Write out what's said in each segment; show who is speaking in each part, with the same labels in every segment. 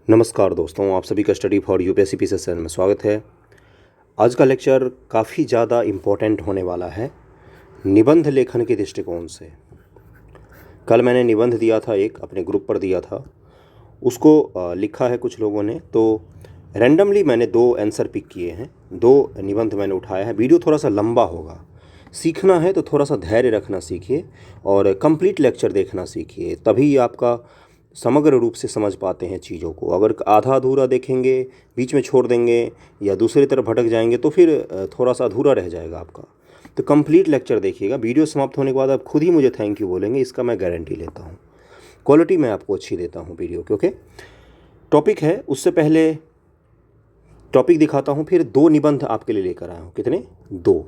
Speaker 1: नमस्कार दोस्तों, आप सभी का study for UPSC PCS channel में स्वागत है। आज का लेक्चर काफ़ी ज़्यादा इम्पोर्टेंट होने वाला है निबंध लेखन के दृष्टिकोण से। कल मैंने निबंध दिया था, एक अपने ग्रुप पर दिया था, उसको लिखा है कुछ लोगों ने, तो रैंडमली मैंने 2 आंसर पिक किए हैं, 2 निबंध मैंने उठाया है। वीडियो थोड़ा सा लंबा होगा, सीखना है तो थोड़ा सा धैर्य रखना सीखिए और कंप्लीट लेक्चर देखना सीखिए, तभी आपका समग्र रूप से समझ पाते हैं चीज़ों को। अगर आधा अधूरा देखेंगे, बीच में छोड़ देंगे या दूसरी तरफ भटक जाएंगे तो फिर थोड़ा सा अधूरा रह जाएगा आपका। तो कंप्लीट लेक्चर देखिएगा। वीडियो समाप्त होने के बाद आप खुद ही मुझे थैंक यू बोलेंगे, इसका मैं गारंटी लेता हूँ। क्वालिटी मैं आपको अच्छी देता हूँ वीडियो की। ओके, टॉपिक है, उससे पहले टॉपिक दिखाता हूँ, फिर 2 निबंध आपके लिए लेकर आया हूँ। कितने? 2।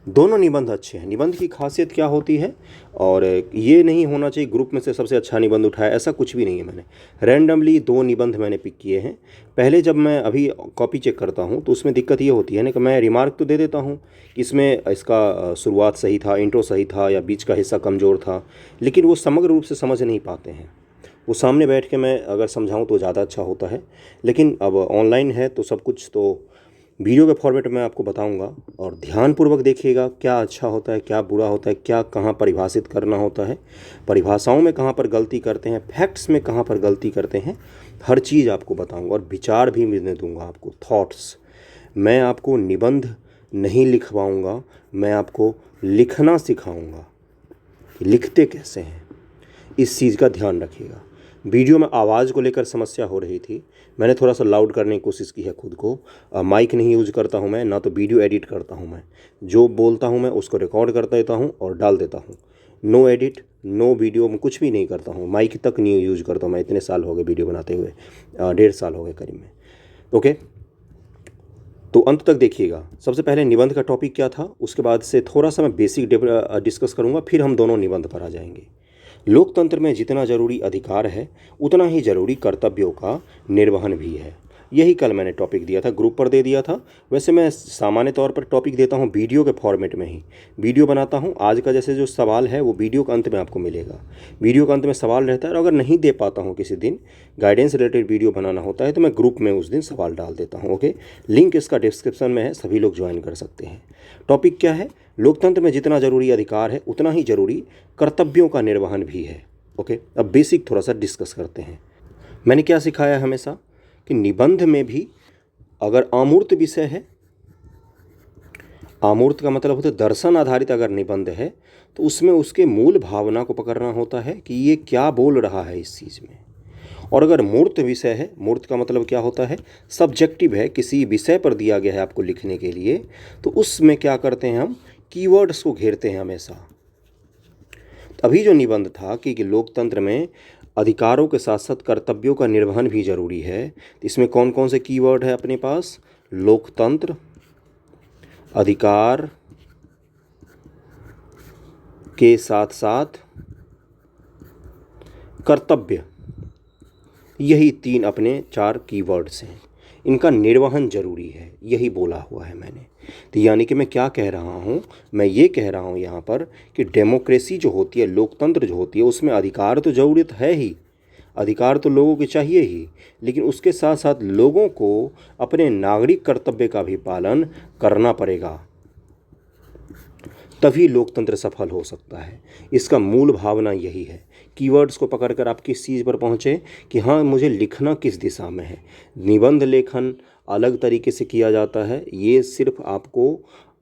Speaker 1: दोनों निबंध अच्छे हैं। निबंध की खासियत क्या होती है, और ये नहीं होना चाहिए ग्रुप में से सबसे अच्छा निबंध उठाया, ऐसा कुछ भी नहीं है। मैंने रैंडमली 2 निबंध मैंने पिक किए हैं। पहले जब मैं अभी कॉपी चेक करता हूँ तो उसमें दिक्कत ये होती है ना कि मैं रिमार्क तो दे देता हूँ कि इसमें इसका शुरुआत सही था, इंट्रो सही था या बीच का हिस्सा कमज़ोर था, लेकिन वो समग्र रूप से समझ नहीं पाते हैं। वो सामने बैठ के मैं अगर समझाऊँ तो ज़्यादा अच्छा होता है, लेकिन अब ऑनलाइन है तो सब कुछ तो वीडियो के फॉर्मेट में आपको बताऊंगा, और ध्यानपूर्वक देखिएगा क्या अच्छा होता है, क्या बुरा होता है, क्या कहाँ परिभाषित करना होता है, परिभाषाओं में कहाँ पर गलती करते हैं, फैक्ट्स में कहाँ पर गलती करते हैं, हर चीज़ आपको बताऊंगा और विचार भी मैं दूंगा आपको, थॉट्स। मैं आपको निबंध नहीं लिखवाऊंगा, मैं आपको लिखना सिखाऊंगा कि लिखते कैसे हैं। इस चीज़ का ध्यान रखिएगा। वीडियो में आवाज़ को लेकर समस्या हो रही थी, मैंने थोड़ा सा लाउड करने की कोशिश की है खुद को। माइक नहीं यूज करता हूँ मैं, ना तो वीडियो एडिट करता हूँ मैं। जो बोलता हूँ मैं उसको रिकॉर्ड कर देता हूँ और डाल देता हूँ। नो एडिट, नो वीडियो में कुछ भी नहीं करता हूँ, माइक तक नहीं यूज करता हूँ मैं। इतने साल हो गए वीडियो बनाते हुए, 1.5 साल हो गए करीब में। ओके, तो अंत तक देखिएगा। सबसे पहले निबंध का टॉपिक क्या था, उसके बाद से थोड़ा सा मैं बेसिक डिस्कस करूँगा, फिर हम दोनों निबंध पर आ जाएंगे। लोकतंत्र में जितना जरूरी अधिकार है उतना ही जरूरी कर्तव्यों का निर्वहन भी है। यही कल मैंने टॉपिक दिया था, ग्रुप पर दे दिया था। वैसे मैं सामान्य तौर पर टॉपिक देता हूँ वीडियो के फॉर्मेट में ही, वीडियो बनाता हूँ। आज का जैसे जो सवाल है वो वीडियो के अंत में आपको मिलेगा। वीडियो के अंत में सवाल रहता है, और अगर नहीं दे पाता हूँ, किसी दिन गाइडेंस रिलेटेड वीडियो बनाना होता है तो मैं ग्रुप में उस दिन सवाल डाल देता हूँ। ओके, लिंक इसका डिस्क्रिप्शन में है, सभी लोग ज्वाइन कर सकते हैं। टॉपिक क्या है? लोकतंत्र में जितना जरूरी अधिकार है उतना ही जरूरी कर्तव्यों का निर्वहन भी है। ओके, अब बेसिक थोड़ा सा डिस्कस करते हैं। मैंने क्या सिखाया हमेशा कि निबंध में भी अगर अमूर्त विषय है, अमूर्त का मतलब होता है दर्शन आधारित अगर निबंध है, तो उसमें उसके मूल भावना को पकड़ना होता है कि ये क्या बोल रहा है इस चीज़ में। और अगर मूर्त विषय है, मूर्त का मतलब क्या होता है, सब्जेक्टिव है, किसी विषय पर दिया गया है आपको लिखने के लिए, तो उसमें क्या करते हैं हम, कीवर्ड्स को घेरते हैं हमेशा। अभी जो निबंध था कि लोकतंत्र में अधिकारों के साथ साथ कर्तव्यों का निर्वहन भी जरूरी है, तो इसमें कौन कौन से कीवर्ड है अपने पास? लोकतंत्र, अधिकार के साथ साथ कर्तव्य, यही 3 अपने 4 कीवर्ड्स हैं। इनका निर्वहन जरूरी है, यही बोला हुआ है मैंने। तो यानी कि मैं क्या कह रहा हूँ, मैं ये कह रहा हूँ यहाँ पर कि डेमोक्रेसी जो होती है, लोकतंत्र जो होती है, उसमें अधिकार तो ज़रूरत है ही, अधिकार तो लोगों के चाहिए ही, लेकिन उसके साथ साथ लोगों को अपने नागरिक कर्तव्य का भी पालन करना पड़ेगा, तभी लोकतंत्र सफल हो सकता है। इसका मूल भावना यही है। कीवर्ड्स को पकड़कर आप किस चीज़ पर पहुँचे कि हाँ, मुझे लिखना किस दिशा में है। निबंध लेखन अलग तरीके से किया जाता है, ये सिर्फ आपको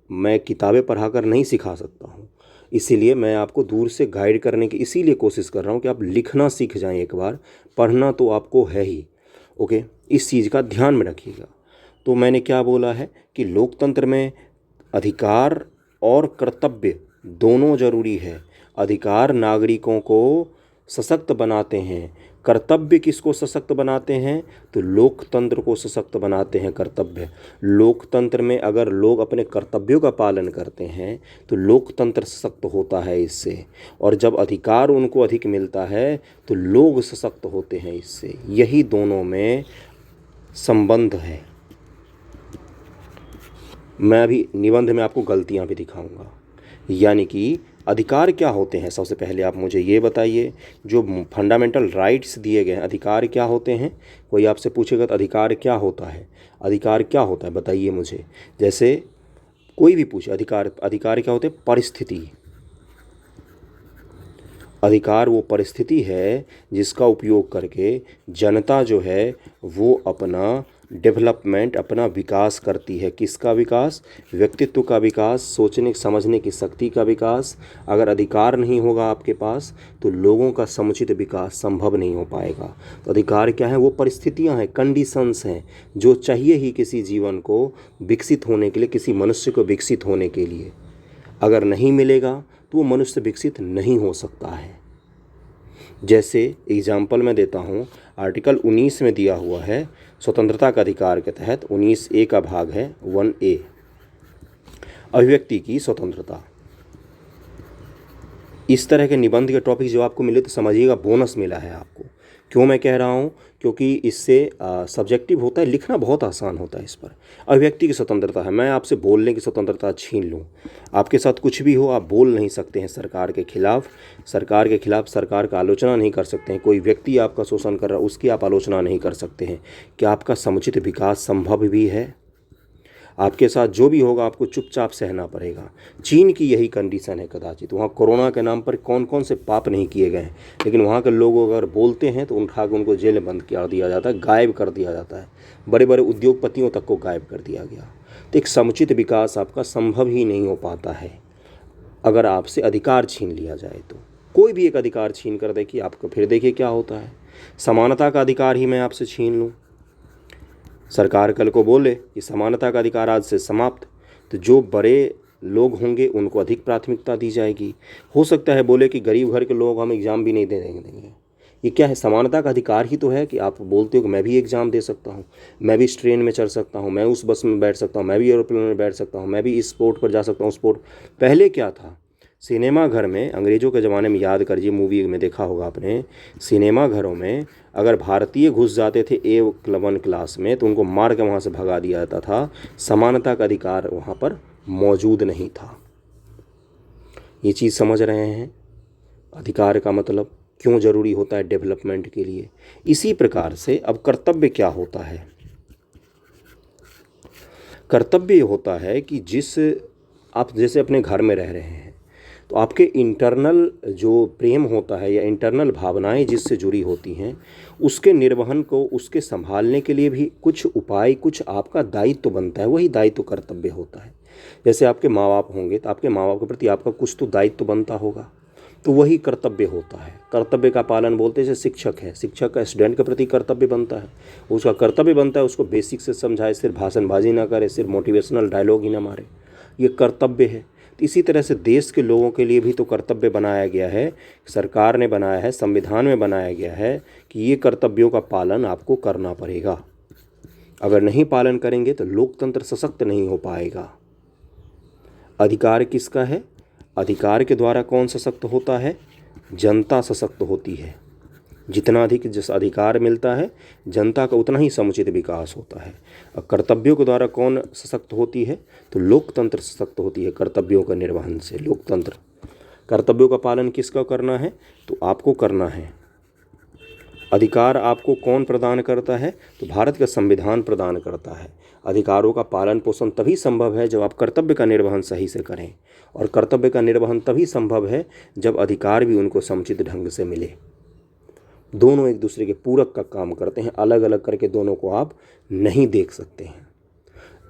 Speaker 1: मैं किताबें पढ़ाकर नहीं सिखा सकता हूँ, इसीलिए मैं आपको दूर से गाइड करने की इसीलिए कोशिश कर रहा हूँ कि आप लिखना सीख जाएं एक बार, पढ़ना तो आपको है ही। ओके, इस चीज़ का ध्यान में रखिएगा। तो मैंने क्या बोला है कि लोकतंत्र में अधिकार और कर्तव्य दोनों जरूरी है। अधिकार नागरिकों को सशक्त बनाते हैं, कर्तव्य किसको सशक्त बनाते हैं? तो लोकतंत्र को सशक्त बनाते हैं कर्तव्य। लोकतंत्र में अगर लोग अपने कर्तव्यों का पालन करते हैं तो लोकतंत्र सशक्त होता है इससे, और जब अधिकार उनको अधिक मिलता है तो लोग सशक्त होते हैं इससे। यही दोनों में संबंध है। मैं अभी निबंध में आपको गलतियां भी दिखाऊंगा, यानी कि अधिकार क्या होते हैं? सबसे पहले आप मुझे ये बताइए, जो फंडामेंटल राइट्स दिए गए हैं, अधिकार क्या होते हैं? कोई आपसे पूछेगा तो अधिकार क्या होता है, अधिकार क्या होता है बताइए मुझे। जैसे कोई भी पूछे अधिकार, अधिकार क्या होते हैं? परिस्थिति। अधिकार वो परिस्थिति है जिसका उपयोग करके जनता जो है वो अपना डेवलपमेंट, अपना विकास करती है। किसका विकास? व्यक्तित्व का विकास, सोचने समझने की शक्ति का विकास। अगर अधिकार नहीं होगा आपके पास तो लोगों का समुचित विकास संभव नहीं हो पाएगा। तो अधिकार क्या है? वो परिस्थितियां हैं, कंडीशंस हैं जो चाहिए ही किसी जीवन को विकसित होने के लिए, किसी मनुष्य को विकसित होने के लिए। अगर नहीं मिलेगा तो वो मनुष्य विकसित नहीं हो सकता है। जैसे एग्जाम्पल मैं देता हूँ, आर्टिकल 19 में दिया हुआ है स्वतंत्रता का अधिकार के तहत, 19A का भाग है 1A, अभिव्यक्ति की स्वतंत्रता। इस तरह के निबंध के टॉपिक जो आपको मिले तो समझिएगा बोनस मिला है आपको। क्यों मैं कह रहा हूँ? क्योंकि इससे सब्जेक्टिव होता है, लिखना बहुत आसान होता है। इस पर अभिव्यक्ति की स्वतंत्रता है, मैं आपसे बोलने की स्वतंत्रता छीन लूँ, आपके साथ कुछ भी हो आप बोल नहीं सकते हैं सरकार के खिलाफ, सरकार का आलोचना नहीं कर सकते हैं। कोई व्यक्ति आपका शोषण कर रहा है उसकी आप आलोचना नहीं कर सकते हैं। क्या आपका समुचित विकास संभव भी है? आपके साथ जो भी होगा आपको चुपचाप सहना पड़ेगा। चीन की यही कंडीशन है कदाचित। वहाँ कोरोना के नाम पर कौन कौन से पाप नहीं किए गए हैं, लेकिन वहाँ के लोग अगर बोलते हैं तो उठा के उनको जेल में बंद कर दिया जाता है, गायब कर दिया जाता है। बड़े बड़े उद्योगपतियों तक को गायब कर दिया गया। तो एक समुचित विकास आपका संभव ही नहीं हो पाता है अगर आपसे अधिकार छीन लिया जाए तो। कोई भी एक अधिकार छीन कर देखिए आपको, फिर देखिए क्या होता है। समानता का अधिकार ही मैं आपसे छीन लूँ, सरकार कल को बोले कि समानता का अधिकार आज से समाप्त, तो जो बड़े लोग होंगे उनको अधिक प्राथमिकता दी जाएगी। हो सकता है बोले कि गरीब घर के लोग हम एग्ज़ाम भी नहीं देंगे। ये क्या है? समानता का अधिकार ही तो है कि आप बोलते हो कि मैं भी एग्ज़ाम दे सकता हूँ, मैं भी इस ट्रेन में चढ़ सकता हूँ, मैं उस बस में बैठ सकता हूँ, मैं भी एरोप्लेन में बैठ सकता हूँ, मैं भी इस स्पोर्ट पर जा सकता हूँ, स्पोर्ट। पहले क्या था? सिनेमा घर में अंग्रेज़ों के ज़माने में, याद करिए, मूवी में देखा होगा आपने, सिनेमा घरों में अगर भारतीय घुस जाते थे A1 क्लास में तो उनको मार के वहाँ से भगा दिया जाता था। समानता का अधिकार वहाँ पर मौजूद नहीं था। ये चीज़ समझ रहे हैं? अधिकार का मतलब क्यों ज़रूरी होता है डेवलपमेंट के लिए। इसी प्रकार से अब कर्तव्य क्या होता है? कर्तव्य होता है कि आप जैसे अपने घर में रह रहे हैं तो आपके इंटरनल जो प्रेम होता है या इंटरनल भावनाएं जिससे जुड़ी होती हैं, उसके निर्वहन को, उसके संभालने के लिए भी कुछ उपाय, कुछ आपका दायित्व बनता है। वही दायित्व कर्तव्य होता है। जैसे आपके माँ बाप होंगे तो आपके माँ बाप के प्रति आपका कुछ तो दायित्व बनता होगा, तो वही कर्तव्य होता है। कर्तव्य का पालन बोलते हैं। जैसे शिक्षक है, शिक्षक का स्टूडेंट के प्रति कर्तव्य बनता है, उसका कर्तव्य बनता है उसको बेसिक से समझाए, सिर्फ भाषणबाजी ना करे, सिर्फ मोटिवेशनल डायलॉग ही ना मारे, ये कर्तव्य है। तो इसी तरह से देश के लोगों के लिए भी तो कर्तव्य बनाया गया है, सरकार ने बनाया है, संविधान में बनाया गया है कि ये कर्तव्यों का पालन आपको करना पड़ेगा। अगर नहीं पालन करेंगे तो लोकतंत्र सशक्त नहीं हो पाएगा। अधिकार किसका है? अधिकार के द्वारा कौन सशक्त होता है? जनता सशक्त होती है। जितना अधिक जिस अधिकार मिलता है जनता का उतना ही समुचित विकास होता है। और कर्तव्यों के द्वारा कौन सशक्त होती है? तो लोकतंत्र सशक्त होती है कर्तव्यों के निर्वहन से। लोकतंत्र, कर्तव्यों का पालन किसका करना है? तो आपको करना है। अधिकार आपको कौन प्रदान करता है? तो भारत का संविधान प्रदान करता है। अधिकारों का पालन पोषण तभी संभव है जब आप कर्तव्य का निर्वहन सही से करें, और कर्तव्य का निर्वहन तभी संभव है जब अधिकार भी उनको समुचित ढंग से मिले। दोनों एक दूसरे के पूरक का काम करते हैं, अलग अलग करके दोनों को आप नहीं देख सकते हैं।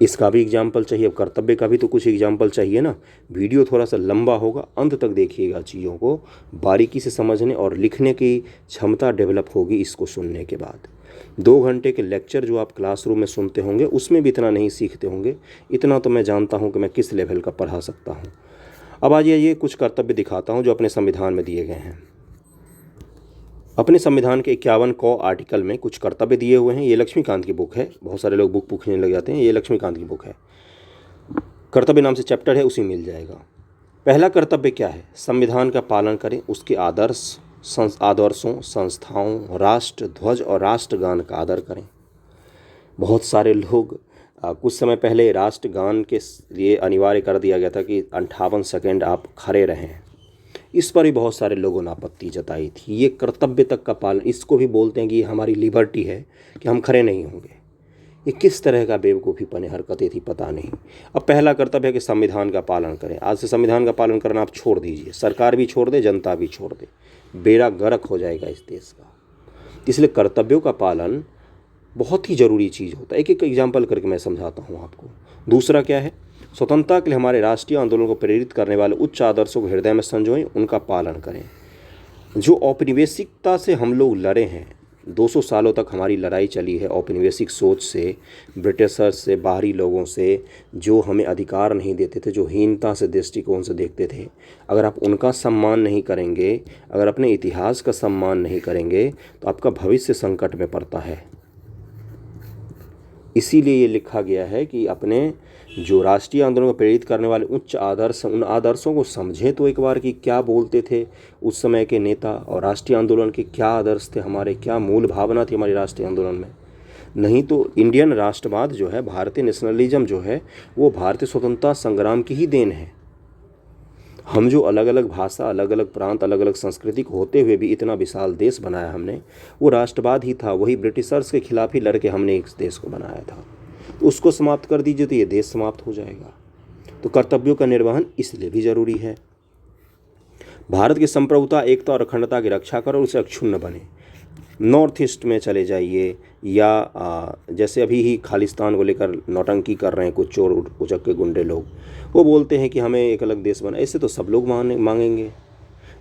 Speaker 1: इसका भी एग्जाम्पल चाहिए, अब कर्तव्य का भी तो कुछ एग्जाम्पल चाहिए ना। वीडियो थोड़ा सा लंबा होगा, अंत तक देखिएगा, चीज़ों को बारीकी से समझने और लिखने की क्षमता डेवलप होगी इसको सुनने के बाद। 2 घंटे के लेक्चर जो आप क्लासरूम में सुनते होंगे उसमें भी इतना नहीं सीखते होंगे। इतना तो मैं जानता हूँ कि मैं किस लेवल का पढ़ा सकता हूँ। अब आज ये कुछ कर्तव्य दिखाता हूँ जो अपने संविधान में दिए गए हैं। अपने संविधान के 51 क आर्टिकल में कुछ कर्तव्य दिए हुए हैं। ये लक्ष्मीकांत की बुक है, बहुत सारे लोग बुक पूछने लग जाते हैं, ये लक्ष्मीकांत की बुक है, कर्तव्य नाम से चैप्टर है, उसी मिल जाएगा। पहला कर्तव्य क्या है? संविधान का पालन करें, उसके आदर्शों, संस्थाओं, राष्ट्र ध्वज और राष्ट्रगान का आदर करें। बहुत सारे लोग कुछ समय पहले राष्ट्रगान के लिए अनिवार्य कर दिया गया था कि 58 सेकेंड आप खड़े रहें। इस पर भी बहुत सारे लोगों ने आपत्ति जताई थी। ये कर्तव्य तक का पालन, इसको भी बोलते हैं कि ये हमारी लिबर्टी है कि हम खड़े नहीं होंगे। ये किस तरह का बेवकूफ़ीपन हरकतें थी पता नहीं। अब पहला कर्तव्य है कि संविधान का पालन करें। आज से संविधान का पालन करना आप छोड़ दीजिए, सरकार भी छोड़ दे, जनता भी छोड़ दे, बेड़ा गर्क हो जाएगा इस देश का। इसलिए कर्तव्यों का पालन बहुत ही ज़रूरी चीज़ होता है। एक एक एग्जाम्पल करके मैं समझाता हूँ आपको। दूसरा क्या है, स्वतंत्रता के लिए हमारे राष्ट्रीय आंदोलन को प्रेरित करने वाले उच्च आदर्शों को हृदय में संजोएं, उनका पालन करें। जो औपनिवेशिकता से हम लोग लड़े हैं, 200 सालों तक हमारी लड़ाई चली है औपनिवेशिक सोच से, ब्रिटिशर्स से, बाहरी लोगों से, जो हमें अधिकार नहीं देते थे, जो हीनता से दृष्टिकोण से देखते थे। अगर आप उनका सम्मान नहीं करेंगे, अगर अपने इतिहास का सम्मान नहीं करेंगे, तो आपका भविष्य संकट में पड़ता है। इसीलिए ये लिखा गया है कि अपने जो राष्ट्रीय आंदोलन को प्रेरित करने वाले उच्च आदर्श, उन आदर्शों को समझें तो एक बार कि क्या बोलते थे उस समय के नेता, और राष्ट्रीय आंदोलन के क्या आदर्श थे, हमारे क्या मूल भावना थी हमारे राष्ट्रीय आंदोलन में। नहीं तो इंडियन राष्ट्रवाद जो है, भारतीय नेशनलिज्म जो है, वो भारतीय स्वतंत्रता संग्राम की ही देन है। हम जो अलग अलग भाषा, अलग अलग प्रांत, अलग अलग संस्कृति को होते हुए भी इतना विशाल देश बनाया हमने, वो राष्ट्रवाद ही था। वही ब्रिटिशर्स के खिलाफ ही लड़के हमने इस देश को बनाया था। तो उसको समाप्त कर दीजिए तो ये देश समाप्त हो जाएगा। तो कर्तव्यों का निर्वहन इसलिए भी जरूरी है। भारत की संप्रभुता, एकता और अखंडता की रक्षा करो, उसे अक्षुण्ण बने। नॉर्थ ईस्ट में चले जाइए, या जैसे अभी ही खालिस्तान को लेकर नौटंकी कर रहे हैं कुछ चोर उचक के गुंडे लोग, वो बोलते हैं कि हमें एक अलग देश बना। ऐसे तो सब लोग मांगेंगे।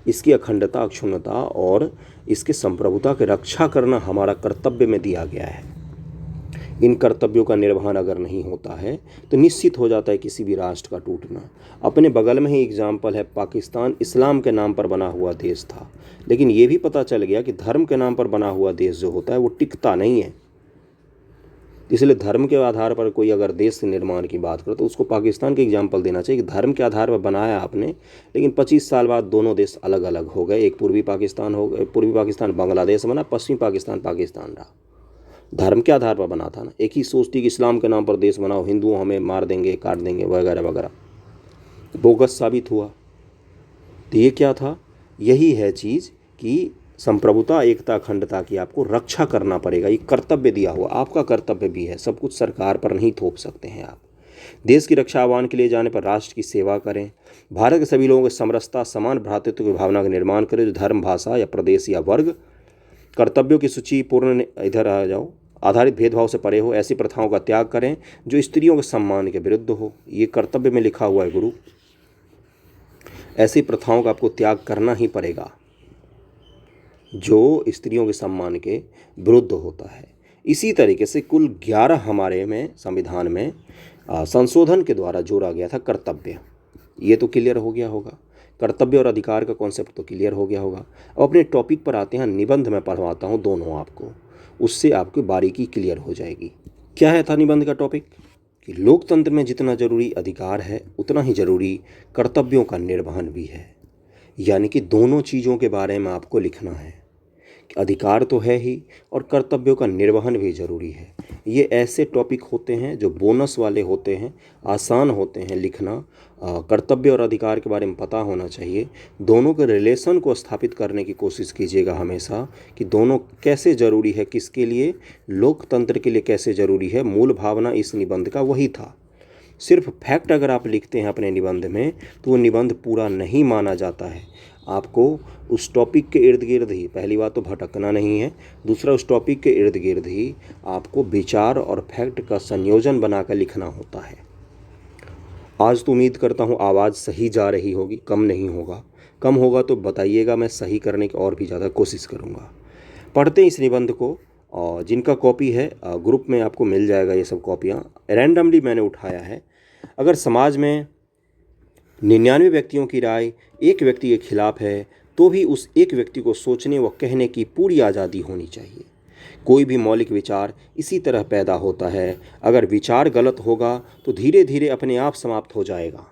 Speaker 1: इसकी अखंडता, अक्षुण्णता और इसके संप्रभुता की रक्षा करना हमारा कर्तव्य में दिया गया है। इन कर्तव्यों का निर्वहन अगर नहीं होता है तो निश्चित हो जाता है किसी भी राष्ट्र का टूटना। अपने बगल में ही एग्जाम्पल है, पाकिस्तान इस्लाम के नाम पर बना हुआ देश था, लेकिन ये भी पता चल गया कि धर्म के नाम पर बना हुआ देश जो होता है वो टिकता नहीं है। इसलिए धर्म के आधार पर कोई अगर देश निर्माण की बात करे तो उसको पाकिस्तान के एग्जाम्पल देना चाहिए कि धर्म के आधार पर बनाया आपने, लेकिन 25 साल बाद दोनों देश अलग अलग हो गए। एक पूर्वी पाकिस्तान हो गए, पूर्वी पाकिस्तान बांग्लादेश बना, पश्चिमी पाकिस्तान पाकिस्तान रहा। धर्म के आधार पर बना था ना। एक ही सोच थी कि इस्लाम के नाम पर देश बनाओ, हिंदुओं हमें मार देंगे, काट देंगे, वगैरह वगैरह। बोगस साबित हुआ। तो ये क्या था, यही है चीज़ कि संप्रभुता, एकता, अखंडता की आपको रक्षा करना पड़ेगा। ये कर्तव्य दिया हुआ, आपका कर्तव्य भी है। सब कुछ सरकार पर नहीं थोप सकते हैं आप। देश की रक्षा आह्वान के लिए जाने पर राष्ट्र की सेवा करें। भारत के सभी लोगों की समरसता, समान भ्रातृत्व की भावना का निर्माण करें, जो धर्म, भाषा या प्रदेश या वर्ग, कर्तव्यों की सूची पूर्ण, इधर आ जाओ, आधारित भेदभाव से परे हो। ऐसी प्रथाओं का त्याग करें जो स्त्रियों के सम्मान के विरुद्ध हो। ये कर्तव्य में लिखा हुआ है गुरु। ऐसी प्रथाओं का आपको त्याग करना ही पड़ेगा जो स्त्रियों के सम्मान के विरुद्ध होता है। इसी तरीके से कुल 11 हमारे में संविधान में संशोधन के द्वारा जोड़ा गया था कर्तव्य। ये तो क्लियर हो गया होगा। कर्तव्य और अधिकार का कॉन्सेप्ट तो क्लियर हो गया होगा। अब अपने टॉपिक पर आते हैं। निबंध में पढ़वाता हूँ दोनों आपको, उससे आपकी बारीकी क्लियर हो जाएगी। क्या है था निबंध का टॉपिक कि लोकतंत्र में जितना जरूरी अधिकार है उतना ही जरूरी कर्तव्यों का निर्वहन भी है। यानी कि दोनों चीज़ों के बारे में आपको लिखना है। अधिकार तो है ही और कर्तव्यों का निर्वहन भी जरूरी है। ये ऐसे टॉपिक होते हैं जो बोनस वाले होते हैं, आसान होते हैं लिखना। कर्तव्य और अधिकार के बारे में पता होना चाहिए। दोनों के रिलेशन को स्थापित करने की कोशिश कीजिएगा हमेशा कि दोनों कैसे ज़रूरी है, किसके लिए, लोकतंत्र के लिए कैसे ज़रूरी है। मूल भावना इस निबंध का वही था। सिर्फ फैक्ट अगर आप लिखते हैं अपने निबंध में तो वो निबंध पूरा नहीं माना जाता है। आपको उस टॉपिक के इर्द गिर्द ही, पहली बात तो भटकना नहीं है, दूसरा उस टॉपिक के इर्द गिर्द ही आपको विचार और फैक्ट का संयोजन बनाकर लिखना होता है। आज तो उम्मीद करता हूँ आवाज़ सही जा रही होगी, कम नहीं होगा। कम होगा तो बताइएगा, मैं सही करने की और भी ज़्यादा कोशिश करूँगा। पढ़ते हैं इस निबंध को, और जिनका कॉपी है ग्रुप में आपको मिल जाएगा। ये सब कॉपियाँ रैंडमली मैंने उठाया है। अगर समाज में 99 व्यक्तियों की राय एक व्यक्ति के खिलाफ है तो भी उस एक व्यक्ति को सोचने व कहने की पूरी आज़ादी होनी चाहिए। कोई भी मौलिक विचार इसी तरह पैदा होता है। अगर विचार गलत होगा तो धीरे धीरे अपने आप समाप्त हो जाएगा,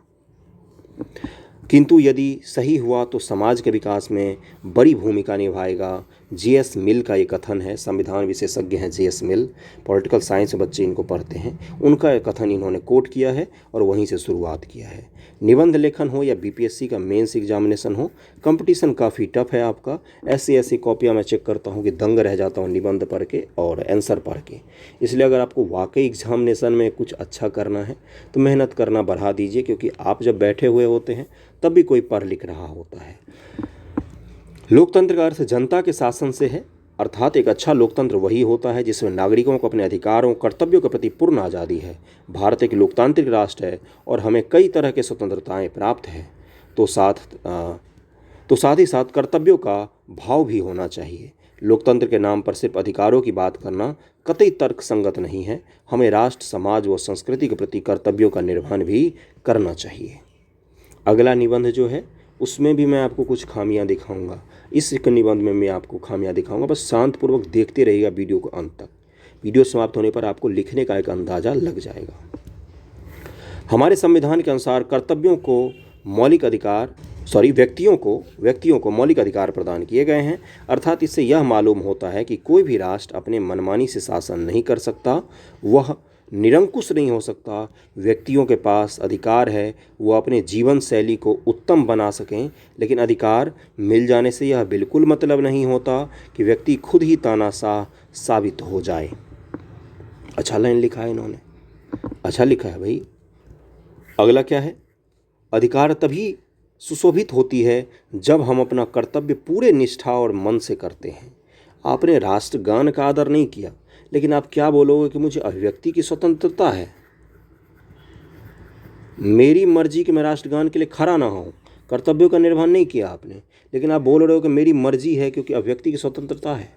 Speaker 1: किंतु यदि सही हुआ तो समाज के विकास में बड़ी भूमिका निभाएगा। J.S. मिल का ये कथन है, संविधान विशेषज्ञ हैं J.S. मिल, पॉलिटिकल साइंस में बच्चे इनको पढ़ते हैं, उनका ये कथन इन्होंने कोट किया है और वहीं से शुरुआत किया है। निबंध लेखन हो या बीपीएससी का मेंस एग्जामिनेशन हो, कंपटीशन काफ़ी टफ है आपका। ऐसी कॉपियाँ मैं चेक करता हूँ कि दंग रह जाता हूँ निबंध पढ़ के और आंसर पढ़ के। इसलिए अगर आपको वाकई एग्जामिनेशन में कुछ अच्छा करना है तो मेहनत करना बढ़ा दीजिए, क्योंकि आप जब बैठे हुए होते हैं तब भी कोई पढ़ लिख रहा होता है। लोकतंत्र का अर्थ जनता के शासन से है, अर्थात एक अच्छा लोकतंत्र वही होता है जिसमें नागरिकों को अपने अधिकारों कर्तव्यों के प्रति पूर्ण आज़ादी है। भारत एक लोकतांत्रिक राष्ट्र है और हमें कई तरह के स्वतंत्रताएं प्राप्त है, तो साथ ही साथ कर्तव्यों का भाव भी होना चाहिए। लोकतंत्र के नाम पर सिर्फ अधिकारों की बात करना कतई तर्क संगत नहीं है। हमें राष्ट्र, समाज व संस्कृति के प्रति कर्तव्यों का निर्वहन भी करना चाहिए। अगला निबंध जो है उसमें भी मैं आपको कुछ खामियां दिखाऊंगा। इस निबंध में मैं आपको खामियां दिखाऊंगा, बस शांतपूर्वक देखते रहिएगा वीडियो को अंत तक। वीडियो समाप्त होने पर आपको लिखने का एक अंदाज़ा लग जाएगा। हमारे संविधान के अनुसार व्यक्तियों को मौलिक अधिकार प्रदान किए गए हैं, अर्थात इससे यह मालूम होता है कि कोई भी राष्ट्र अपने मनमानी से शासन नहीं कर सकता, वह निरंकुश नहीं हो सकता। व्यक्तियों के पास अधिकार है वो अपने जीवन शैली को उत्तम बना सकें, लेकिन अधिकार मिल जाने से यह बिल्कुल मतलब नहीं होता कि व्यक्ति खुद ही तानाशाह साबित हो जाए। अच्छा लाइन लिखा है इन्होंने, अच्छा लिखा है भाई। अगला क्या है? अधिकार तभी सुशोभित होती है जब हम अपना कर्तव्य पूरे निष्ठा और मन से करते हैं। आपने राष्ट्रगान का आदर नहीं किया, लेकिन आप क्या बोलोगे कि मुझे अभिव्यक्ति की स्वतंत्रता है, मेरी मर्जी कि मैं राष्ट्रगान के लिए खड़ा ना हूँ। कर्तव्यों का निर्वहन नहीं किया आपने, लेकिन आप बोल रहे हो कि मेरी मर्जी है क्योंकि अभिव्यक्ति की स्वतंत्रता है।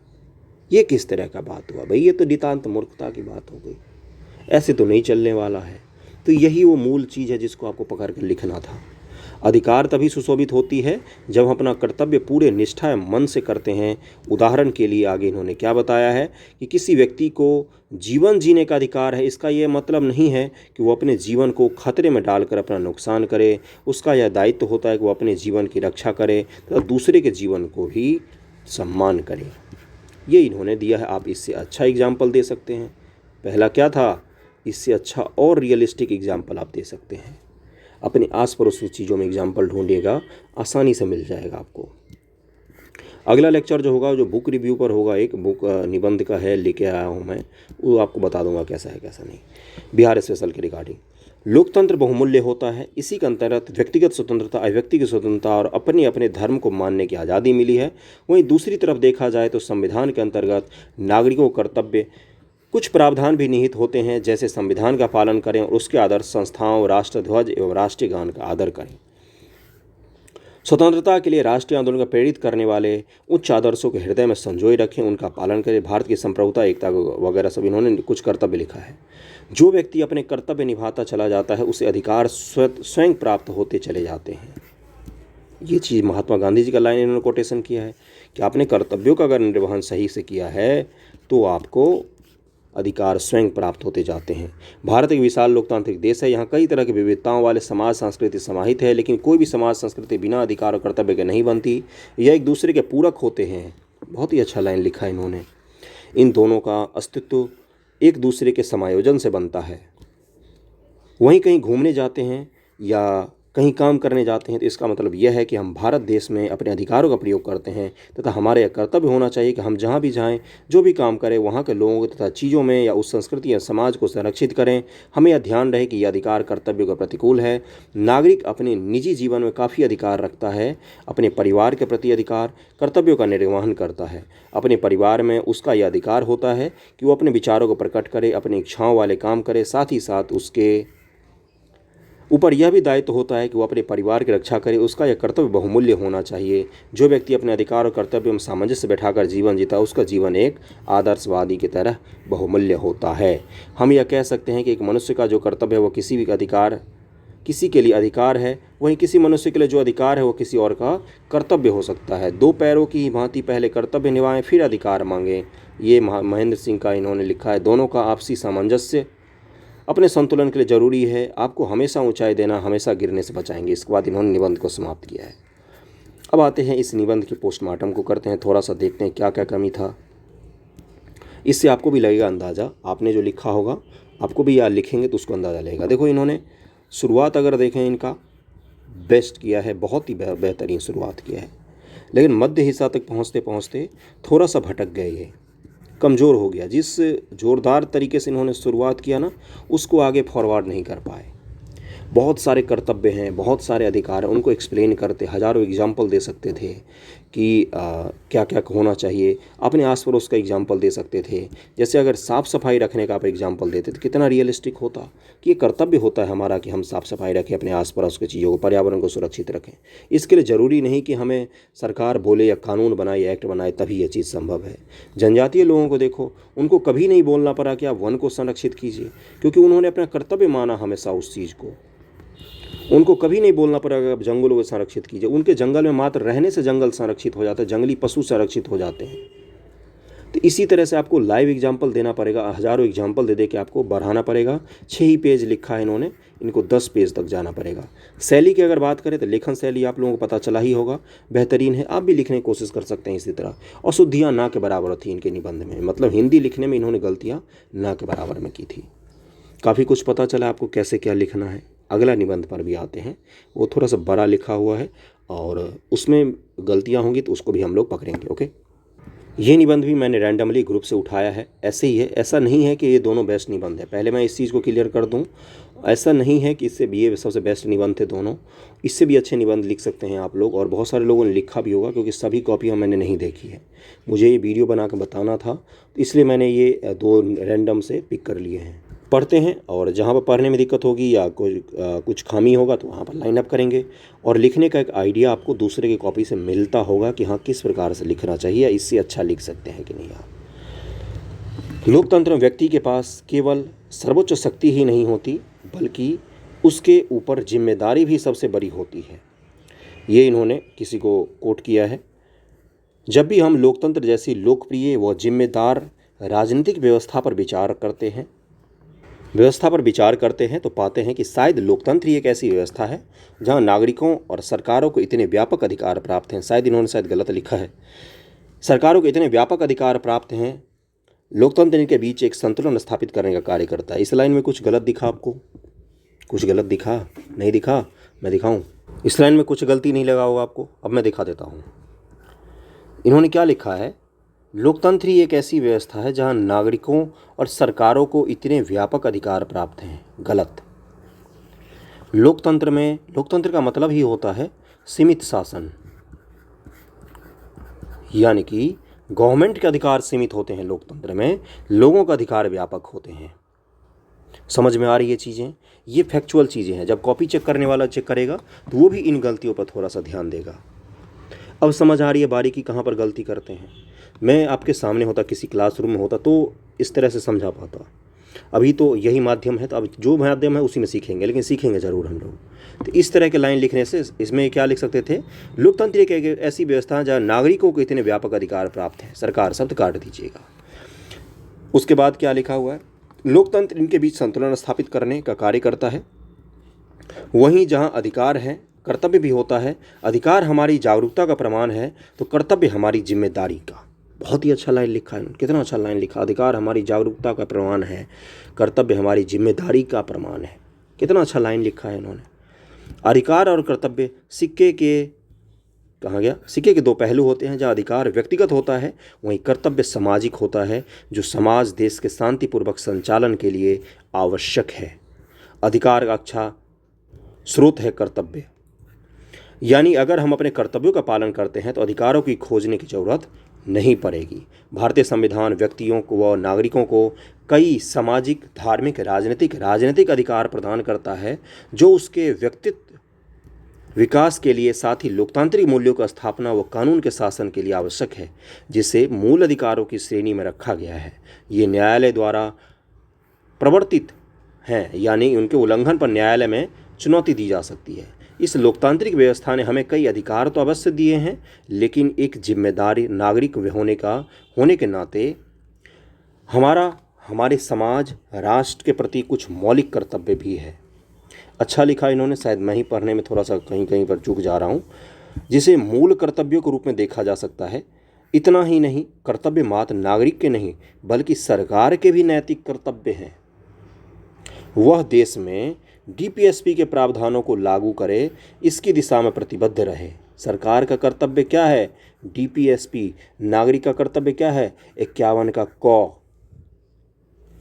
Speaker 1: ये किस तरह का बात हुआ भाई? ये तो नितांत मूर्खता की बात हो गई। ऐसे तो नहीं चलने वाला है। तो यही वो मूल चीज़ है जिसको आपको पकड़ कर लिखना था। अधिकार तभी सुशोभित होती है जब हम अपना कर्तव्य पूरे निष्ठा एवं मन से करते हैं। उदाहरण के लिए आगे इन्होंने क्या बताया है कि किसी व्यक्ति को जीवन जीने का अधिकार है, इसका यह मतलब नहीं है कि वो अपने जीवन को खतरे में डालकर अपना नुकसान करे। उसका यह दायित्व होता है कि वो अपने जीवन की रक्षा करे तथा दूसरे के जीवन को भी सम्मान करे। ये इन्होंने दिया है। आप इससे अच्छा एग्जाम्पल दे सकते हैं। पहला क्या था? इससे अच्छा और रियलिस्टिक एग्जाम्पल आप दे सकते हैं। अपने आस पड़ोस की चीज़ों में एग्जाम्पल ढूंढिएगा, आसानी से मिल जाएगा आपको। अगला लेक्चर जो होगा, जो बुक रिव्यू पर होगा, एक बुक निबंध का है, लेके आया हूँ मैं, वो आपको बता दूंगा कैसा है कैसा नहीं। बिहार स्पेशल के रिगार्डिंग लोकतंत्र बहुमूल्य होता है। इसी के अंतर्गत व्यक्तिगत स्वतंत्रता, अभिव्यक्ति की स्वतंत्रता और अपने अपने धर्म को मानने की आज़ादी मिली है। वहीं दूसरी तरफ देखा जाए तो संविधान के अंतर्गत नागरिकों को कर्तव्य कुछ प्रावधान भी निहित होते हैं, जैसे संविधान का पालन करें और उसके आदर्श संस्थाओं, राष्ट्रध्वज एवं राष्ट्रीय गान का आदर करें। स्वतंत्रता के लिए राष्ट्रीय आंदोलन का प्रेरित करने वाले उच्च आदर्शों के हृदय में संजोए रखें, उनका पालन करें। भारत की संप्रभुता, एकता वगैरह सब इन्होंने कुछ कर्तव्य लिखा है। जो व्यक्ति अपने कर्तव्य निभाता चला जाता है उसे अधिकार स्वयं प्राप्त होते चले जाते हैं। ये चीज़ महात्मा गांधी जी का लाइन इन्होंने कोटेशन किया है कि आपने कर्तव्यों का अगर निर्वहन सही से किया है तो आपको अधिकार स्वयं प्राप्त होते जाते हैं। भारत एक विशाल लोकतांत्रिक देश है। यहाँ कई तरह की विविधताओं वाले समाज संस्कृति समाहित है, लेकिन कोई भी समाज संस्कृति बिना अधिकार और कर्तव्य के नहीं बनती। यह एक दूसरे के पूरक होते हैं। बहुत ही अच्छा लाइन लिखा है इन्होंने। इन दोनों का अस्तित्व एक दूसरे के समायोजन से बनता है। वहीं कहीं घूमने जाते हैं या कहीं काम करने जाते हैं तो इसका मतलब यह है कि हम भारत देश में अपने अधिकारों का प्रयोग करते हैं, तथा हमारा यह कर्तव्य होना चाहिए कि हम जहाँ भी जाएं, जो भी काम करें, वहाँ के लोगों तथा चीज़ों में या उस संस्कृति या समाज को संरक्षित करें। हमें यह ध्यान रहे कि यह अधिकार कर्तव्यों का प्रतिकूल है। नागरिक अपने निजी जीवन में काफ़ी अधिकार रखता है। अपने परिवार के प्रति अधिकार कर्तव्यों का निर्वहन करता है। अपने परिवार में उसका यह अधिकार होता है कि वो अपने विचारों को प्रकट करे, अपनी इच्छाओं वाले काम करे। साथ ही साथ उसके ऊपर यह भी दायित्व होता है कि वो अपने परिवार की रक्षा करे। उसका यह कर्तव्य बहुमूल्य होना चाहिए। जो व्यक्ति अपने अधिकार और कर्तव्य में सामंजस्य बैठाकर जीवन जीता, उसका जीवन एक आदर्शवादी की तरह बहुमूल्य होता है। हम यह कह सकते हैं कि एक मनुष्य का जो कर्तव्य है वो किसी के लिए अधिकार है, वहीं किसी मनुष्य के लिए जो अधिकार है वो किसी और का कर्तव्य हो सकता है। दो पैरों की भांति पहले कर्तव्य निभाएं, फिर अधिकार मांगें। ये महेंद्र सिंह का इन्होंने लिखा है। दोनों का आपसी सामंजस्य अपने संतुलन के लिए जरूरी है। आपको हमेशा ऊंचाई देना हमेशा गिरने से बचाएंगे। इसके बाद इन्होंने निबंध को समाप्त किया है। अब आते हैं इस निबंध के पोस्टमार्टम को करते हैं, थोड़ा सा देखते हैं क्या क्या कमी था। इससे आपको भी लगेगा अंदाज़ा, आपने जो लिखा होगा आपको भी याद लिखेंगे तो उसको अंदाज़ा लगेगा। देखो इन्होंने शुरुआत अगर देखें इनका बेस्ट किया है, बहुत ही बेहतरीन शुरुआत किया है, लेकिन मध्य हिस्सा तक पहुँचते पहुँचते थोड़ा सा भटक गए, ये कमज़ोर हो गया। जिस ज़ोरदार तरीके से इन्होंने शुरुआत किया ना, उसको आगे फॉरवर्ड नहीं कर पाए। बहुत सारे कर्तव्य हैं, बहुत सारे अधिकार हैं, उनको एक्सप्लेन करते हज़ारों एग्जाम्पल दे सकते थे कि क्या क्या होना चाहिए। अपने आस पड़ोस का एग्जाम्पल दे सकते थे। जैसे अगर साफ़ सफाई रखने का आप एग्जाम्पल देते तो कितना रियलिस्टिक होता कि ये कर्तव्य होता है हमारा कि हम साफ़ सफाई रखें, अपने आस पड़ोस की चीज़ों को, पर्यावरण को सुरक्षित रखें। इसके लिए ज़रूरी नहीं कि हमें सरकार बोले या कानून बनाए या एक्ट बनाए तभी ये चीज़ संभव है। जनजातीय लोगों को देखो, उनको कभी नहीं बोलना पड़ा कि आप वन को संरक्षित कीजिए, क्योंकि उन्होंने अपना कर्तव्य माना हमेशा उस चीज़ को। उनको कभी नहीं बोलना पड़ेगा आप जंगलों को संरक्षित कीजिए। उनके जंगल में मात्र रहने से जंगल संरक्षित हो जाता है, जंगली पशु संरक्षित हो जाते हैं। तो इसी तरह से आपको लाइव एग्जाम्पल देना पड़ेगा, हज़ारों एग्जाम्पल दे दे के आपको बढ़ाना पड़ेगा। 6 ही पेज लिखा है इन्होंने, इनको 10 पेज तक जाना पड़ेगा। शैली की अगर बात करें तो लेखन शैली आप लोगों को पता चला ही होगा, बेहतरीन है। आप भी लिखने की कोशिश कर सकते हैं इसी तरह। और शुद्धियाँ ना के बराबर थी इनके निबंध में, मतलब हिंदी लिखने में इन्होंने गलतियाँ ना के बराबर में की थी। काफ़ी कुछ पता चला आपको कैसे क्या लिखना है। अगला निबंध पर भी आते हैं, वो थोड़ा सा बड़ा लिखा हुआ है और उसमें गलतियां होंगी तो उसको भी हम लोग पकड़ेंगे। ओके, ये निबंध भी मैंने रैंडमली ग्रुप से उठाया है, ऐसे ही है। ऐसा नहीं है कि ये दोनों बेस्ट निबंध है, पहले मैं इस चीज़ को क्लियर कर दूं। ऐसा नहीं है कि इससे भी ये सबसे बेस्ट निबंध थे दोनों, इससे भी अच्छे निबंध लिख सकते हैं आप लोग, और बहुत सारे लोगों ने लिखा भी होगा, क्योंकि सभी कॉपियाँ मैंने नहीं देखी है। मुझे ये वीडियो बना कर बताना था, तो इसलिए मैंने ये 2 रैंडम से पिक कर लिए हैं। पढ़ते हैं, और जहाँ पर पढ़ने में दिक्कत होगी या कुछ खामी होगा तो वहाँ पर लाइन अप करेंगे। और लिखने का एक आइडिया आपको दूसरे की कॉपी से मिलता होगा कि हाँ किस प्रकार से लिखना चाहिए, इससे अच्छा लिख सकते हैं कि नहीं आप। लोकतंत्र में व्यक्ति के पास केवल सर्वोच्च शक्ति ही नहीं होती, बल्कि उसके ऊपर जिम्मेदारी भी सबसे बड़ी होती है। ये इन्होंने किसी को कोट किया है। जब भी हम लोकतंत्र जैसी लोकप्रिय व जिम्मेदार राजनीतिक व्यवस्था पर विचार करते हैं तो पाते हैं कि शायद लोकतंत्र ही एक ऐसी व्यवस्था है जहां नागरिकों और सरकारों को इतने व्यापक अधिकार प्राप्त हैं। शायद इन्होंने गलत लिखा है, सरकारों को इतने व्यापक अधिकार प्राप्त हैं, लोकतंत्र इनके बीच एक संतुलन स्थापित करने का कार्य करता है। इस लाइन में कुछ गलत दिखा आपको? कुछ गलत दिखा? नहीं दिखा? मैं दिखाऊं? इस लाइन में कुछ गलती नहीं लगा होगा आपको, अब मैं दिखा देता हूँ। इन्होंने क्या लिखा है, लोकतंत्र ही एक ऐसी व्यवस्था है जहां नागरिकों और सरकारों को इतने व्यापक अधिकार प्राप्त हैं। गलत। लोकतंत्र का मतलब ही होता है सीमित शासन, यानी कि गवर्नमेंट के अधिकार सीमित होते हैं लोकतंत्र में, लोगों का अधिकार व्यापक होते हैं। समझ में आ रही है चीज़ें? ये फैक्चुअल चीज़ें हैं। जब कॉपी चेक करने वाला चेक करेगा तो वो भी इन गलतियों पर थोड़ा सा ध्यान देगा। अब समझ आ रही है बारीकी कहाँ पर गलती करते हैं। मैं आपके सामने होता, किसी क्लासरूम में होता तो इस तरह से समझा पाता। अभी तो यही माध्यम है, तो अब जो माध्यम है उसी में सीखेंगे, लेकिन सीखेंगे ज़रूर हम लोग। तो इस तरह के लाइन लिखने से इसमें क्या लिख सकते थे, लोकतंत्र एक ऐसी व्यवस्था है जहाँ नागरिकों को इतने व्यापक अधिकार प्राप्त हैं। सरकार शब्द काट दीजिएगा। उसके बाद क्या लिखा हुआ है, लोकतंत्र इनके बीच संतुलन स्थापित करने का कार्य करता है। वहीं जहाँ अधिकार है कर्तव्य भी होता है। अधिकार हमारी जागरूकता का प्रमाण है तो कर्तव्य हमारी जिम्मेदारी का। बहुत ही अच्छा लाइन लिखा है, कितना अच्छा लाइन लिखा। अधिकार हमारी जागरूकता का प्रमाण है, कर्तव्य हमारी जिम्मेदारी का प्रमाण है। कितना अच्छा लाइन लिखा है इन्होंने। अधिकार और कर्तव्य सिक्के के 2 पहलू होते हैं। जहाँ अधिकार व्यक्तिगत होता है वहीं कर्तव्य सामाजिक होता है, जो समाज देश के शांतिपूर्वक संचालन के लिए आवश्यक है। अधिकार का अच्छा स्रोत है कर्तव्य, यानी अगर हम अपने कर्तव्यों का पालन करते हैं तो अधिकारों की खोजने की जरूरत नहीं पड़ेगी। भारतीय संविधान व्यक्तियों को व नागरिकों को कई सामाजिक, धार्मिक, राजनीतिक अधिकार प्रदान करता है, जो उसके व्यक्तित्व विकास के लिए, साथ ही लोकतांत्रिक मूल्यों का स्थापना व कानून के शासन के लिए आवश्यक है, जिसे मूल अधिकारों की श्रेणी में रखा गया है। ये न्यायालय द्वारा प्रवर्तित हैं, यानी उनके उल्लंघन पर न्यायालय में चुनौती दी जा सकती है। इस लोकतांत्रिक व्यवस्था ने हमें कई अधिकार तो अवश्य दिए हैं, लेकिन एक जिम्मेदारी नागरिक होने के नाते हमारे समाज, राष्ट्र के प्रति कुछ मौलिक कर्तव्य भी है। अच्छा लिखा इन्होंने, शायद मैं ही पढ़ने में थोड़ा सा कहीं पर चूक जा रहा हूँ। जिसे मूल कर्तव्यों के रूप में देखा जा सकता है। इतना ही नहीं, कर्तव्य मात्र नागरिक के नहीं बल्कि सरकार के भी नैतिक कर्तव्य हैं। वह देश में डीपीएसपी के प्रावधानों को लागू करे, इसकी दिशा में प्रतिबद्ध रहे। सरकार का कर्तव्य क्या है? डीपीएसपी। नागरिक का कर्तव्य क्या है? 51 का क।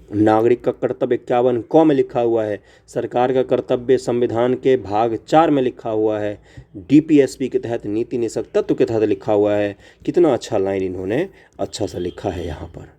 Speaker 1: नागरिक का कर्तव्य 51 क में लिखा हुआ है। सरकार का कर्तव्य संविधान के भाग 4 में लिखा हुआ है। डीपीएसपी के तहत नीति निषेध तत्व के तहत लिखा हुआ है। कितना अच्छा लाइन इन्होंने अच्छा सा लिखा है यहाँ पर।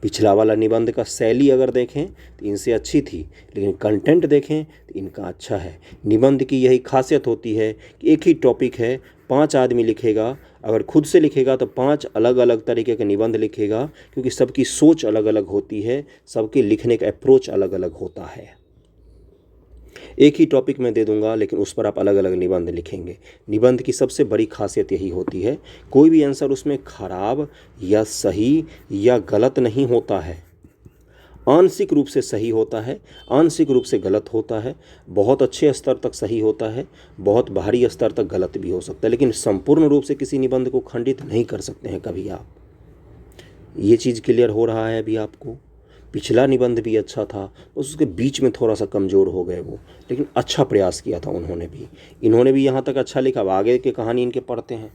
Speaker 1: पिछला वाला निबंध का शैली अगर देखें तो इनसे अच्छी थी, लेकिन कंटेंट देखें तो इनका अच्छा है। निबंध की यही खासियत होती है कि एक ही टॉपिक है, 5 आदमी लिखेगा, अगर खुद से लिखेगा तो 5 अलग अलग तरीके के निबंध लिखेगा, क्योंकि सबकी सोच अलग अलग होती है, सबके लिखने का अप्रोच अलग अलग होता है। एक ही टॉपिक मैं दे दूंगा, लेकिन उस पर आप अलग अलग निबंध लिखेंगे। निबंध की सबसे बड़ी खासियत यही होती है, कोई भी आंसर उसमें खराब या सही या गलत नहीं होता है। आंशिक रूप से सही होता है, आंशिक रूप से गलत होता है, बहुत अच्छे स्तर तक सही होता है, बहुत बाहरी स्तर तक गलत भी हो सकता है, लेकिन संपूर्ण रूप से किसी निबंध को खंडित नहीं कर सकते हैं कभी आप। ये चीज़ क्लियर हो रहा है अभी आपको? पिछला निबंध भी अच्छा था, बस उसके बीच में थोड़ा सा कमज़ोर हो गए वो, लेकिन अच्छा प्रयास किया था उन्होंने भी। इन्होंने भी यहाँ तक अच्छा लिखा, अब आगे की कहानी इनके पढ़ते हैं।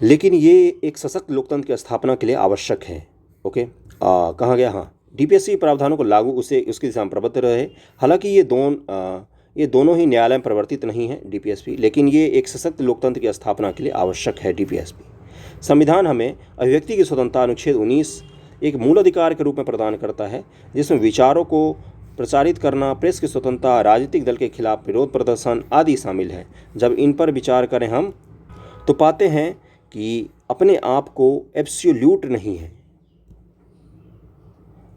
Speaker 1: लेकिन ये एक सशक्त लोकतंत्र की स्थापना के लिए आवश्यक है। ओके, कहाँ गया? हाँ, डीपीएससी प्रावधानों को लागू उसकी दिशा में प्रबद्ध रहे। हालांकि ये दोनों ही न्यायालय में प्रवर्तित नहीं है डीपीएसपी, लेकिन ये एक सशक्त लोकतंत्र की स्थापना के लिए आवश्यक है डीपीएसपी। संविधान हमें अभिव्यक्ति की स्वतंत्रता अनुच्छेद 19 एक मूल अधिकार के रूप में प्रदान करता है, जिसमें विचारों को प्रचारित करना, प्रेस की स्वतंत्रता, राजनीतिक दल के खिलाफ विरोध प्रदर्शन आदि शामिल है। जब इन पर विचार करें हम तो पाते हैं कि अपने आप को एब्सोल्यूट नहीं है,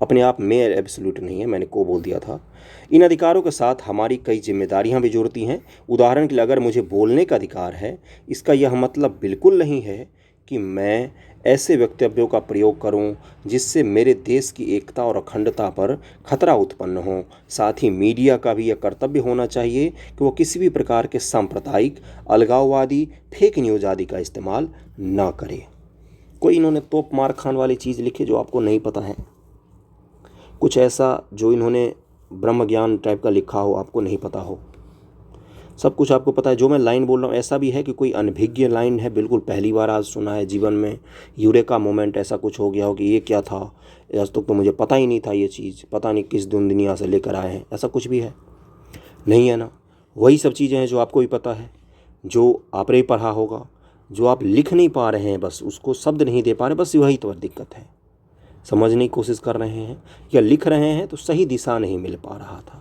Speaker 1: अपने आप में एब्सोल्यूट नहीं है, मैंने को बोल दिया था। इन अधिकारों के साथ हमारी कई जिम्मेदारियां भी जुड़ती हैं। उदाहरण के लिए, अगर मुझे बोलने का अधिकार है, इसका यह मतलब बिल्कुल नहीं है कि मैं ऐसे वक्तव्यों का प्रयोग करूं जिससे मेरे देश की एकता और अखंडता पर खतरा उत्पन्न हो। साथ ही मीडिया का भी यह कर्तव्य होना चाहिए कि वो किसी भी प्रकार के सांप्रदायिक, अलगाववादी, फेक न्यूज़ आदि का इस्तेमाल ना करे। कोई इन्होंने तोप मार खान वाली चीज़ लिखी जो आपको नहीं पता है, कुछ ऐसा जो इन्होंने ब्रह्म ज्ञान टाइप का लिखा हो, आपको नहीं पता हो। सब कुछ आपको पता है। जो मैं लाइन बोल रहा हूँ ऐसा भी है कि कोई अनभिज्ञ लाइन है, बिल्कुल पहली बार आज सुना है जीवन में, यूरेका मोमेंट ऐसा कुछ हो गया हो कि ये क्या था, आज तक तो मुझे पता ही नहीं था, ये चीज़ पता नहीं किस दुनिया से लेकर आए हैं, ऐसा कुछ भी है? नहीं है ना। वही सब चीज़ें हैं जो आपको भी पता है, जो आपने ही पढ़ा होगा, जो आप लिख नहीं पा रहे हैं, बस उसको शब्द नहीं दे पा रहे, बस वही तो दिक्कत है। समझने की कोशिश कर रहे हैं या लिख रहे हैं तो सही दिशा नहीं मिल पा रहा था।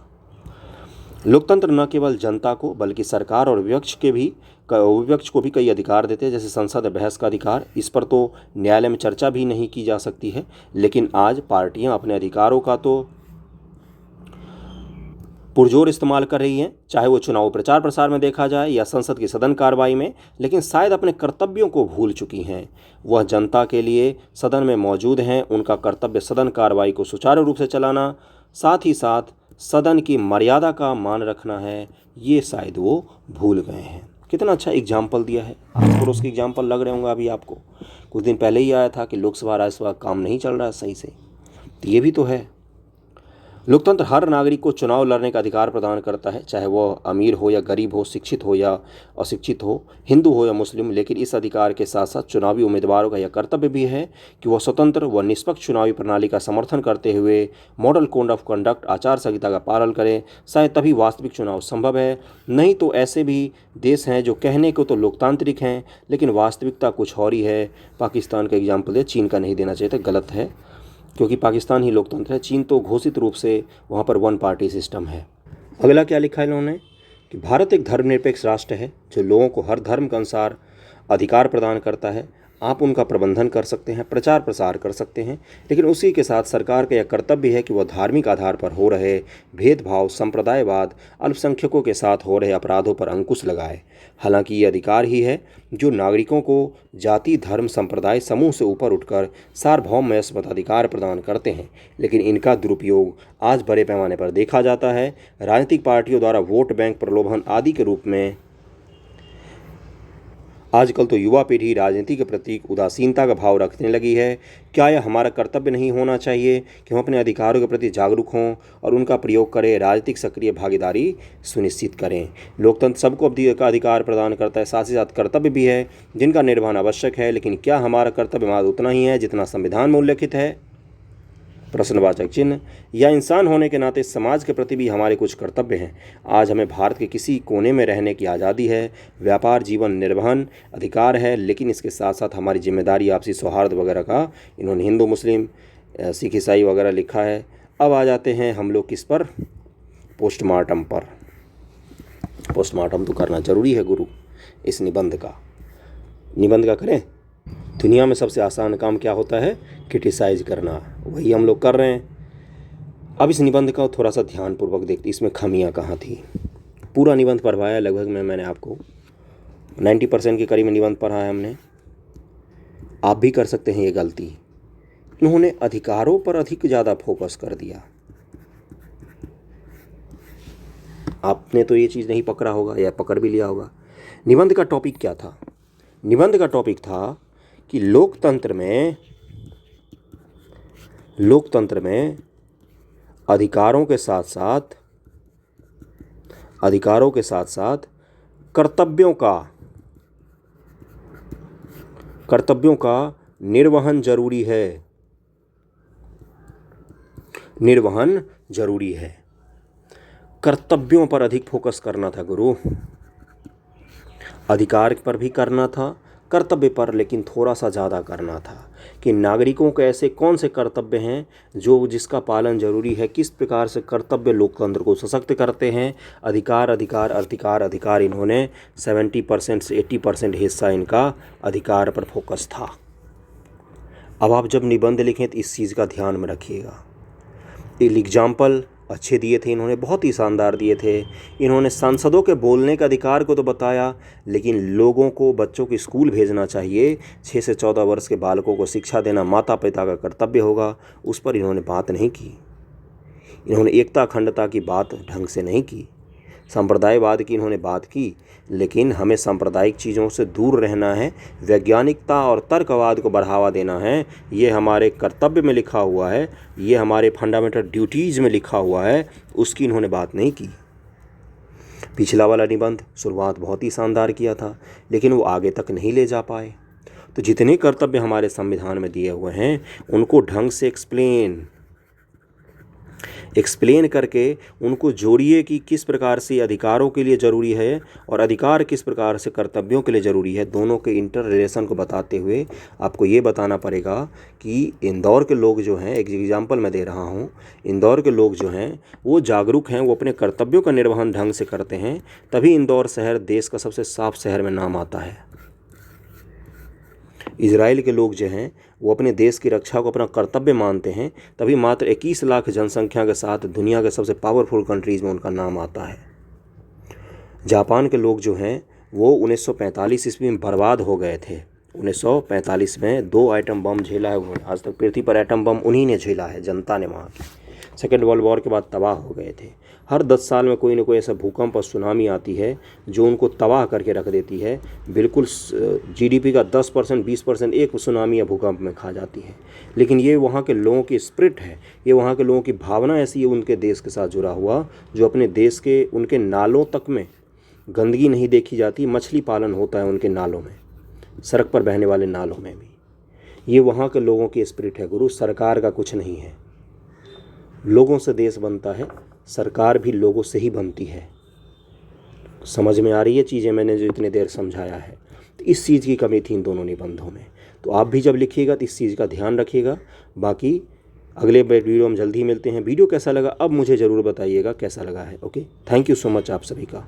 Speaker 1: लोकतंत्र न केवल जनता को बल्कि सरकार और विपक्ष को भी कई अधिकार देते हैं, जैसे संसद बहस का अधिकार। इस पर तो न्यायालय में चर्चा भी नहीं की जा सकती है, लेकिन आज पार्टियां अपने अधिकारों का तो पुरजोर इस्तेमाल कर रही हैं, चाहे वो चुनाव प्रचार प्रसार में देखा जाए या संसद की सदन कार्रवाई में, लेकिन शायद अपने कर्तव्यों को भूल चुकी हैं। वह जनता के लिए सदन में मौजूद हैं, उनका कर्तव्य सदन कार्रवाई को सुचारू रूप से चलाना, साथ ही साथ सदन की मर्यादा का मान रखना है, ये शायद वो भूल गए हैं। कितना अच्छा एग्जाम्पल दिया है। आज पड़ोस के एग्जाम्पल लग रहे होंगे अभी आपको। कुछ दिन पहले ही आया था कि लोकसभा राज्यसभा काम नहीं चल रहा है सही से, तो ये भी तो है। लोकतंत्र हर नागरिक को चुनाव लड़ने का अधिकार प्रदान करता है, चाहे वह अमीर हो या गरीब हो, शिक्षित हो या अशिक्षित हो, हिंदू हो या मुस्लिम। लेकिन इस अधिकार के साथ साथ चुनावी उम्मीदवारों का यह कर्तव्य भी है कि वह स्वतंत्र व निष्पक्ष चुनावी प्रणाली का समर्थन करते हुए मॉडल कोड ऑफ कंडक्ट, आचार संहिता का पालन करें। शायद तभी वास्तविक चुनाव संभव है। नहीं तो ऐसे भी देश हैं जो कहने को तो लोकतांत्रिक हैं, लेकिन वास्तविकता कुछ और ही है। पाकिस्तान का एग्जाम्पल है, चीन का नहीं देना चाहिए था, गलत है, क्योंकि पाकिस्तान ही लोकतंत्र है। चीन तो घोषित रूप से वहाँ पर 1 पार्टी सिस्टम है। अगला क्या लिखा है इन्होंने कि भारत एक धर्मनिरपेक्ष राष्ट्र है जो लोगों को हर धर्म के अनुसार अधिकार प्रदान करता है। आप उनका प्रबंधन कर सकते हैं, प्रचार प्रसार कर सकते हैं, लेकिन उसी के साथ सरकार का यह कर्तव्य है कि वह धार्मिक आधार पर हो रहे भेदभाव, संप्रदायवाद, अल्पसंख्यकों के साथ हो रहे अपराधों पर अंकुश लगाए। हालांकि ये अधिकार ही है जो नागरिकों को जाति, धर्म, संप्रदाय, समूह से ऊपर उठकर सार्वभौम मताधिकार प्रदान करते हैं, लेकिन इनका दुरुपयोग आज बड़े पैमाने पर देखा जाता है। राजनीतिक पार्टियों द्वारा वोट बैंक प्रलोभन आदि के रूप में आजकल तो युवा पीढ़ी राजनीति के प्रति उदासीनता का भाव रखने लगी है। क्या यह हमारा कर्तव्य नहीं होना चाहिए कि हम अपने अधिकारों के प्रति जागरूक हों और उनका प्रयोग करें, राजनीतिक सक्रिय भागीदारी सुनिश्चित करें। लोकतंत्र सबको का अधिकार प्रदान करता है, साथ ही साथ कर्तव्य भी है जिनका निर्वहन आवश्यक है, लेकिन क्या हमारा कर्तव्य मात्र उतना ही है जितना संविधान में उल्लेखित है? प्रश्नवाचक चिन्ह। या इंसान होने के नाते समाज के प्रति भी हमारे कुछ कर्तव्य हैं। आज हमें भारत के किसी कोने में रहने की आज़ादी है, व्यापार जीवन निर्वहन अधिकार है, लेकिन इसके साथ साथ हमारी जिम्मेदारी आपसी सौहार्द वगैरह का इन्होंने हिंदू मुस्लिम सिख ईसाई वगैरह लिखा है। अब आ जाते हैं हम लोग किस पर? पोस्टमार्टम पर। पोस्टमार्टम तो करना जरूरी है गुरु इस निबंध का करें। दुनिया में सबसे आसान काम क्या होता है? क्रिटिसाइज करना। वही हम लोग कर रहे हैं। अब इस निबंध का थोड़ा सा ध्यानपूर्वक देखते, इसमें खामियां कहाँ थी। पूरा निबंध पढ़वाया लगभग मैंने आपको 90% के करीब निबंध पढ़ा है हमने। आप भी कर सकते हैं ये गलती। इन्होंने अधिकारों पर अधिक ज़्यादा फोकस कर दिया। आपने तो ये चीज़ नहीं पकड़ा होगा या पकड़ भी लिया होगा। निबंध का टॉपिक क्या था? निबंध का टॉपिक था कि लोकतंत्र में अधिकारों के साथ साथ कर्तव्यों का निर्वहन जरूरी है। कर्तव्यों पर अधिक फोकस करना था गुरु। अधिकार पर भी करना था, कर्तव्य पर लेकिन थोड़ा सा ज़्यादा करना था कि नागरिकों के ऐसे कौन से कर्तव्य हैं जिसका पालन जरूरी है, किस प्रकार से कर्तव्य लोकतंत्र को सशक्त करते हैं। अधिकार इन्होंने 70% से 80% हिस्सा इनका अधिकार पर फोकस था। अब आप जब निबंध लिखें तो इस चीज़ का ध्यान में रखिएगा। एग्जाम्पल अच्छे दिए थे इन्होंने, बहुत ही शानदार दिए थे। इन्होंने सांसदों के बोलने का अधिकार को तो बताया, लेकिन लोगों को, बच्चों को स्कूल भेजना चाहिए, 6 से 14 वर्ष के बालकों को शिक्षा देना माता पिता का कर्तव्य होगा, उस पर इन्होंने बात नहीं की। इन्होंने एकता अखंडता की बात ढंग से नहीं की। सांप्रदायवाद की इन्होंने बात की, लेकिन हमें सांप्रदायिक चीज़ों से दूर रहना है, वैज्ञानिकता और तर्कवाद को बढ़ावा देना है। ये हमारे कर्तव्य में लिखा हुआ है, ये हमारे फंडामेंटल ड्यूटीज़ में लिखा हुआ है, उसकी इन्होंने बात नहीं की। पिछला वाला निबंध शुरुआत बहुत ही शानदार किया था, लेकिन वो आगे तक नहीं ले जा पाए। तो जितने कर्तव्य हमारे संविधान में दिए हुए हैं उनको ढंग से एक्सप्लेन करके उनको जोड़िए कि किस प्रकार से अधिकारों के लिए ज़रूरी है और अधिकार किस प्रकार से कर्तव्यों के लिए ज़रूरी है। दोनों के इंटर रिलेशन को बताते हुए आपको ये बताना पड़ेगा कि इंदौर के लोग जो हैं, एक एग्जांपल मैं दे रहा हूँ, इंदौर के लोग जो हैं वो जागरूक हैं, वो अपने कर्तव्यों का निर्वहन ढंग से करते हैं, तभी इंदौर शहर देश का सबसे साफ शहर में नाम आता है। इजराइल के लोग जो हैं वो अपने देश की रक्षा को अपना कर्तव्य मानते हैं, तभी मात्र 21 लाख जनसंख्या के साथ दुनिया के सबसे पावरफुल कंट्रीज़ में उनका नाम आता है। जापान के लोग जो हैं वो 1945 ईस्वी में बर्बाद हो गए थे। 1945 में 2 एटम बम झेला है उन्होंने। आज तक पृथ्वी पर एटम बम उन्हीं ने झेला है, जनता ने वहाँ की। सेकेंड वर्ल्ड वॉर के बाद तबाह हो गए थे। हर 10 साल में कोई ना कोई ऐसा भूकंप और सुनामी आती है जो उनको तबाह करके रख देती है। बिल्कुल जीडीपी का 10% 20% एक सुनामी या भूकंप में खा जाती है। लेकिन ये वहाँ के लोगों की स्पिरिट है, ये वहाँ के लोगों की भावना ऐसी है उनके देश के साथ जुड़ा हुआ, जो अपने देश के उनके नालों तक में गंदगी नहीं देखी जाती। मछली पालन होता है उनके नालों में, सड़क पर बहने वाले नालों में भी। ये वहाँ के लोगों की स्पिरिट है गुरु। सरकार का कुछ नहीं है, लोगों से देश बनता है, सरकार भी लोगों से ही बनती है। समझ में आ रही है चीज़ें मैंने जो इतनी देर समझाया है? तो इस चीज़ की कमी थी इन दोनों निबंधों में। तो आप भी जब लिखिएगा तो इस चीज़ का ध्यान रखिएगा। बाकी अगले वीडियो हम जल्दी मिलते हैं। वीडियो कैसा लगा अब मुझे ज़रूर बताइएगा कैसा लगा है। Okay, thank you so much आप सभी का।